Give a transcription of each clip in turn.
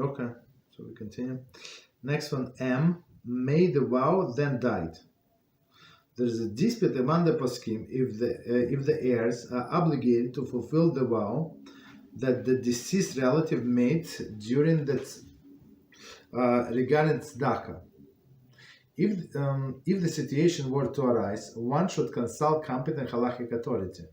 Okay, so we continue. Next one, M, made the vow, then died. There is a dispute among the poskim if the heirs are obligated to fulfill the vow that the deceased relative made during that regarding tzedakah. If the situation were to arise, one should consult competent halachic authority.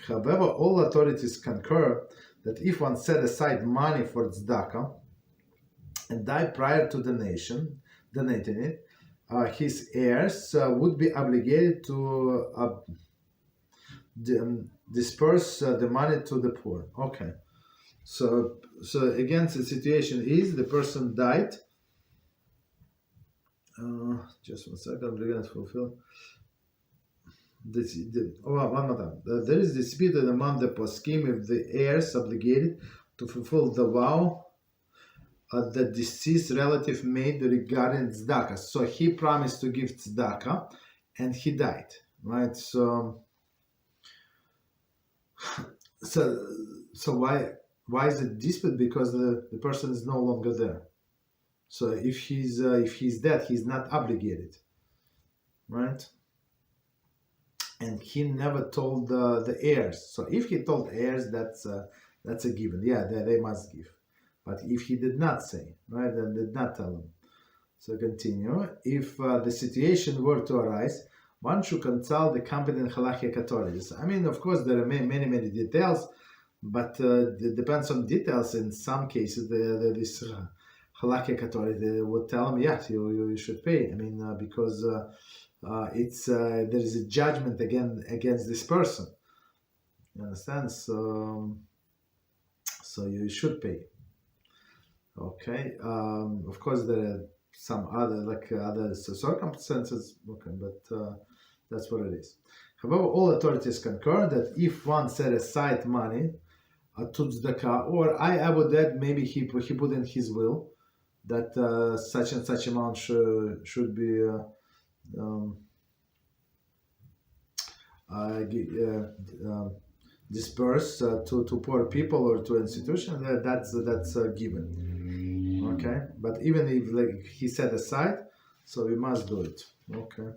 However, all authorities concur that if one set aside money for tzedakah and died prior to donating it, his heirs would be obligated to disperse the money to the poor. Okay, so again, the situation is the person died. Just 1 second. We're going to fulfill. One more time. There is dispute among the poskim if the heirs obligated to fulfill the vow the deceased relative made regarding tzedakah. So he promised to give tzedakah, and he died. Right. So why is it dispute? Because the person is no longer there. So if he's dead, he's not obligated, right? And he never told the heirs. So if he told heirs, that's a given. Yeah, they must give. But if he did not say, right, then did not tell them. So continue. If the situation were to arise, one should consult the competent halachic authorities. I mean, of course, there are many details, but it depends on details. In some cases, this halachic authority would tell him, yes, you should pay. I mean, because there is a judgment against this person. You understand? So you should pay. Okay. Of course, there are some other circumstances. Okay, but that's what it is. However, all authorities concur that if one set aside money to tzedakah, or I would add, maybe he put in his will that such and such amount should be dispersed to poor people or to institutions. That's given. Okay, but even if he set aside, so we must do it. Okay.